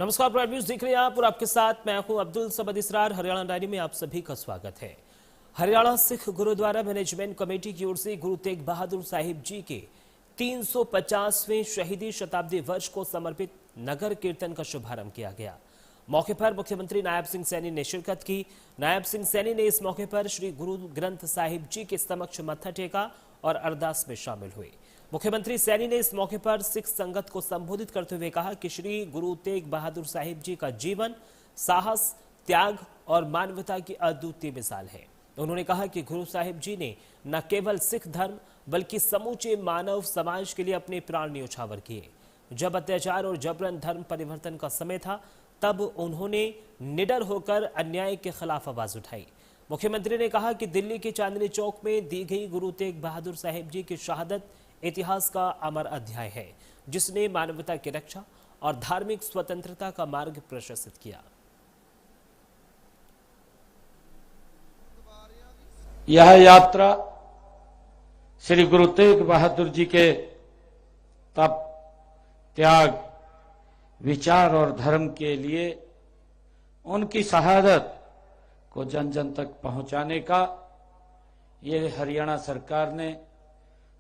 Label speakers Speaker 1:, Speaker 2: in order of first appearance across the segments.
Speaker 1: नमस्कार, prime news देख रहे हैं आप और आपके साथ मैं हूं अब्दुल समद इसरार। हरियाणा डायरी में आप सभी का स्वागत है। हरियाणा सिख गुरुद्वारा मैनेजमेंट कमेटी की ओर से गुरु तेग बहादुर साहिब जी के 350वें शहीदी शताब्दी वर्ष को समर्पित नगर कीर्तन का शुभारंभ किया गया। मौके पर मुख्यमंत्री नायब सिंह सैनी ने शिरकत की। नायब सिंह सैनी ने इस मौके पर श्री गुरु ग्रंथ साहिब जी के समक्ष मत्था टेका और अरदास में शामिल हुए। मुख्यमंत्री सैनी ने इस मौके पर सिख संगत को संबोधित करते हुए कहा कि श्री गुरु तेग बहादुर साहिब जी का जीवन साहस, त्याग और मानवता की अद्वितीय मिसाल है। उन्होंने कहा कि गुरु साहिब जी ने न केवल सिख धर्म बल्कि समूचे मानव समाज के लिए अपने प्राण न्योछावर किए। जब अत्याचार और जबरन धर्म परिवर्तन का समय था, तब उन्होंने निडर होकर अन्याय के खिलाफ आवाज उठाई। मुख्यमंत्री ने कहा कि दिल्ली के चांदनी चौक में दी गई गुरु तेग बहादुर साहिब जी की शहादत इतिहास का अमर अध्याय है, जिसने मानवता की रक्षा और धार्मिक स्वतंत्रता का मार्ग प्रशस्त किया।
Speaker 2: यह यात्रा श्री गुरु तेग बहादुर जी के तप, त्याग, विचार और धर्म के लिए उनकी शहादत को जन जन तक पहुंचाने का ये हरियाणा सरकार ने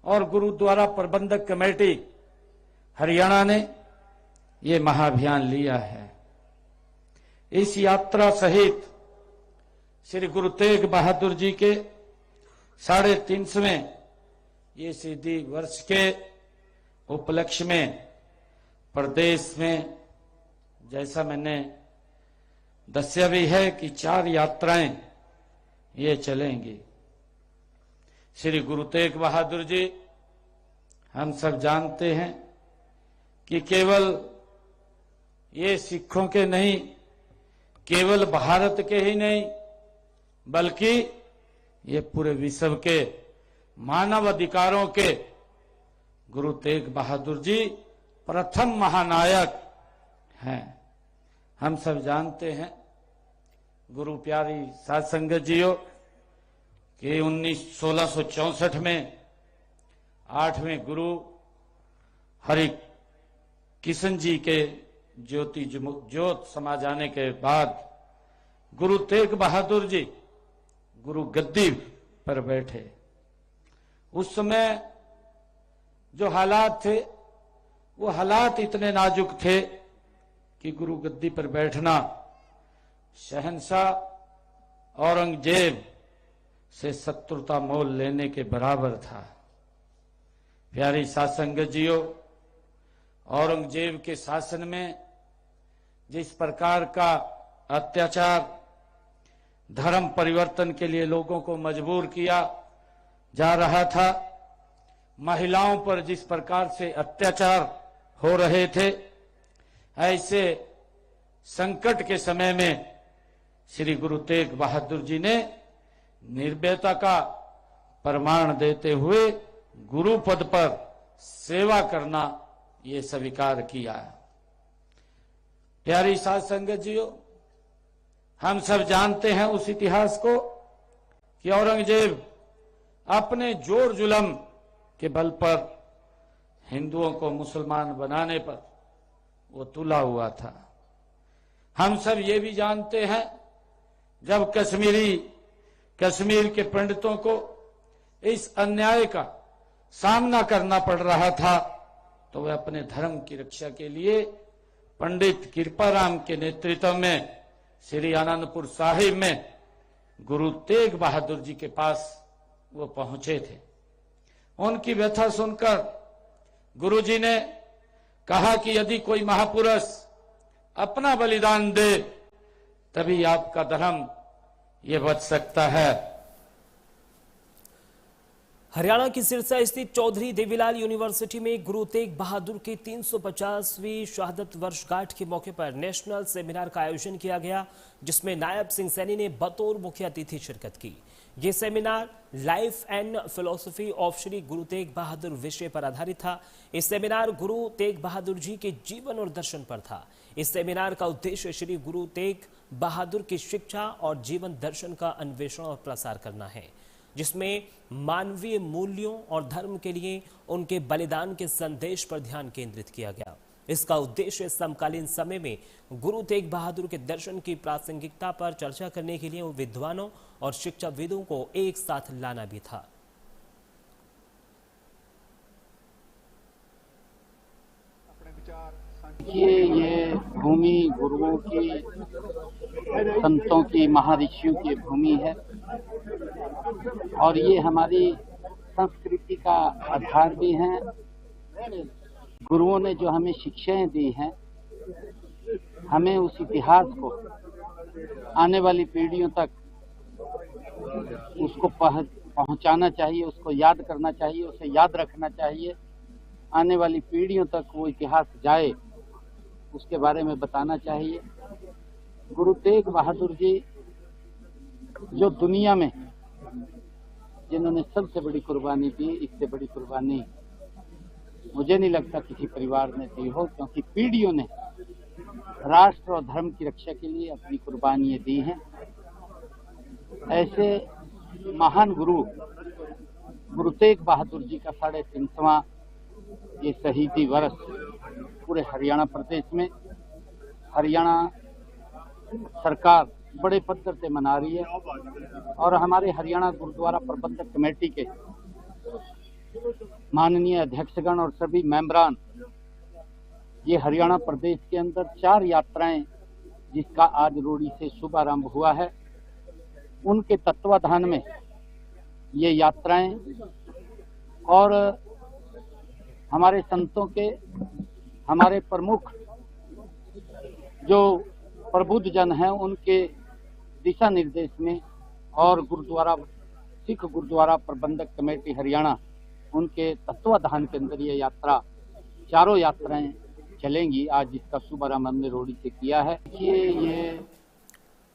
Speaker 2: और गुरुद्वारा प्रबंधक कमेटी हरियाणा ने ये महाअभियान लिया है। इस यात्रा सहित श्री गुरु तेग बहादुर जी के 350वें ये शहीदी वर्ष के उपलक्ष्य में प्रदेश में जैसा मैंने दस्या भी है कि 4 यात्राएं ये चलेंगी। श्री गुरु तेग बहादुर जी, हम सब जानते हैं कि केवल ये सिखों के नहीं, केवल भारत के ही नहीं, बल्कि ये पूरे विश्व के मानव अधिकारों के गुरु तेग बहादुर जी प्रथम महानायक हैं। हम सब जानते हैं गुरु प्यारी साध संगत जियो कि 1664 में 8वें गुरु हरि किशन जी के ज्योत समा जाने के बाद गुरु तेग बहादुर जी गुरु गद्दी पर बैठे। उस समय जो हालात थे, वो हालात इतने नाजुक थे कि गुरु गद्दी पर बैठना शहंशाह औरंगजेब से शत्रुता मोल लेने के बराबर था। प्यारी साध संगत जियो, औरंगजेब के शासन में जिस प्रकार का अत्याचार, धर्म परिवर्तन के लिए लोगों को मजबूर किया जा रहा था, महिलाओं पर जिस प्रकार से अत्याचार हो रहे थे, ऐसे संकट के समय में श्री गुरु तेग बहादुर जी ने निर्भयता का प्रमाण देते हुए गुरु पद पर सेवा करना ये स्वीकार किया। प्यारी साध संगत जियो, हम सब जानते हैं उस इतिहास को कि औरंगजेब अपने जोर जुलम के बल पर हिंदुओं को मुसलमान बनाने पर वो तुला हुआ था। हम सब ये भी जानते हैं जब कश्मीर के पंडितों को इस अन्याय का सामना करना पड़ रहा था, तो वे अपने धर्म की रक्षा के लिए पंडित कृपाराम के नेतृत्व में श्री आनंदपुर साहिब में गुरु तेग बहादुर जी के पास वो पहुंचे थे। उनकी व्यथा सुनकर गुरु जी ने कहा कि यदि कोई महापुरुष अपना बलिदान दे तभी आपका धर्म ये बच सकता है।
Speaker 1: हरियाणा की सिरसा स्थित चौधरी देवीलाल यूनिवर्सिटी में गुरु तेग बहादुर की 350वीं शहादत वर्षगांठ के मौके पर नेशनल सेमिनार का आयोजन किया गया, जिसमें नायब सिंह सैनी ने बतौर मुख्य अतिथि शिरकत की। यह seminar life and philosophy of Shri Guru Tegh Bahadur विषय पर आधारित था। इस सेमिनार गुरु तेग बहादुर जी के जीवन और दर्शन पर था। इस सेमिनार का उद्देश्य श्री गुरु तेग बहादुर की शिक्षा और जीवन दर्शन का अन्वेषण और प्रसार करना है, जिसमें मानवीय मूल्यों और धर्म के लिए उनके बलिदान के संदेश पर ध्यान केंद्रित किया गया। इसका उद्देश्य समकालीन समय में गुरु तेग बहादुर के दर्शन की प्रासंगिकता पर चर्चा करने के लिए विद्वानों और शिक्षाविदों को एक साथ लाना भी था।
Speaker 3: ये भूमि गुरुओं की, संतों की, महर्षियों की भूमि है और ये हमारी संस्कृति का आधार भी है। गुरुओं ने जो हमें शिक्षाएं दी हैं, हमें उस इतिहास को आने वाली पीढ़ियों तक उसको पहुंचाना चाहिए, उसको याद करना चाहिए, उसे याद रखना चाहिए। आने वाली पीढ़ियों तक वो इतिहास जाए, उसके बारे में बताना चाहिए। गुरु तेग बहादुर जी जो दुनिया में जिन्होंने सबसे बड़ी कुर्बानी दी, इससे बड़ी कुर्बानी मुझे नहीं लगता किसी परिवार ने दी हो, क्योंकि पीढ़ियों ने राष्ट्र और धर्म की रक्षा के लिए अपनी कुर्बानियां दी हैं। ऐसे महान गुरु तेग बहादुर जी का 350वां ये शहीदी वर्ष पूरे हरियाणा प्रदेश में, हरियाणा सरकार बड़े पद्धति से मना रही है और हमारे हरियाणा गुरुद्वारा प्रबंधक कमेटी के माननीय अध्यक्षगण और सभी मेंबरान ये हरियाणा प्रदेश के अंदर 4 यात्राएं, जिसका आज रोड़ी से शुभारंभ हुआ है, उनके तत्वाधान में ये यात्राएं और हमारे संतों के, हमारे प्रमुख जो प्रबुद्ध जन हैं, उनके दिशा निर्देश में और गुरुद्वारा, सिख गुरुद्वारा प्रबंधक कमेटी हरियाणा, उनके तत्वाधान के अंदर ये यात्रा, चारों यात्राएं चलेंगी। आज जिसका शुभारंभ हमने रोड़ी से किया है। ये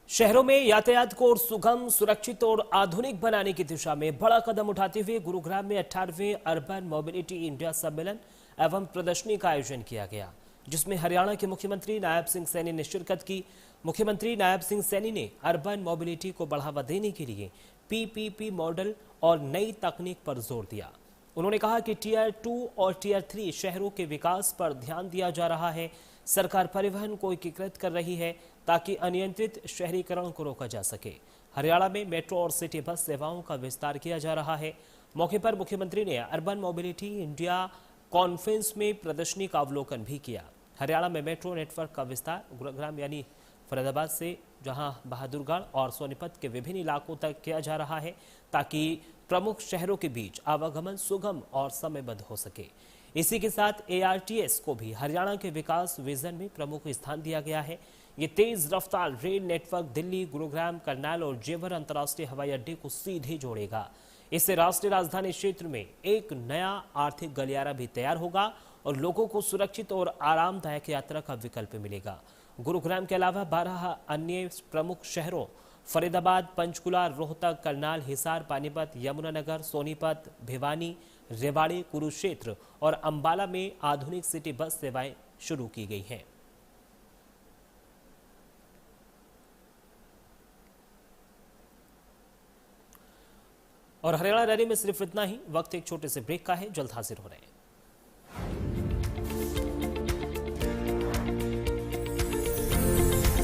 Speaker 1: शहरों में यातायात को और सुगम, सुरक्षित और आधुनिक बनाने की दिशा में बड़ा कदम उठाते हुए गुरुग्राम में 18वें अर्बन मोबिलिटी इंडिया सम्मेलन एवं प्रदर्शनी का आयोजन किया गया, जिसमें हरियाणा के मुख्यमंत्री नायब सिंह सैनी ने शिरकत की। मुख्यमंत्री नायब सिंह सैनी ने अर्बन मोबिलिटी को बढ़ावा देने के लिए पीपीपी मॉडल और नई तकनीक पर जोर दिया। उन्होंने कहा कि टियर 2 और टियर 3 शहरों के विकास पर ध्यान दिया जा रहा है। सरकार परिवहन को एकीकृत कर रही है ताकि अनियंत्रित शहरीकरण को रोका जा सके। हरियाणा में मेट्रो और सिटी बस सेवाओं का विस्तार किया जा रहा है। मौके पर मुख्यमंत्री ने अर्बन मोबिलिटी इंडिया कॉन्फ्रेंस में प्रदर्शनी का अवलोकन भी किया। हरियाणा में मेट्रो नेटवर्क का विस्तार गुरुग्राम यानी फरीदाबाद से, जहां बहादुरगढ़ और सोनीपत के विभिन्न इलाकों तक किया जा रहा है, ताकि प्रमुख शहरों के बीच आवागमन सुगम और समयबद्ध हो सके। इसी के साथ ARTS को भी हरियाणा के विकास विजन में प्रमुख स्थान दिया गया है। ये तेज रफ्तार रेल नेटवर्क दिल्ली, गुरुग्राम, करनाल और जेवर अंतर्राष्ट्रीय हवाई अड्डे को सीधे जोड़ेगा। इससे राष्ट्रीय राजधानी क्षेत्र में एक नया आर्थिक गलियारा भी तैयार होगा और लोगों को सुरक्षित और आरामदायक यात्रा का विकल्प मिलेगा। गुरुग्राम के अलावा 12 अन्य प्रमुख शहरों फरीदाबाद, पंचकुला, रोहतक, करनाल, हिसार, पानीपत, यमुनानगर, सोनीपत, भिवानी, रेवाड़ी, कुरुक्षेत्र और अंबाला में आधुनिक सिटी बस सेवाएं शुरू की गई हैं। और हरियाणा रैली में सिर्फ इतना ही। वक्त एक छोटे से ब्रेक का है, जल्द हाजिर हो रहे हैं।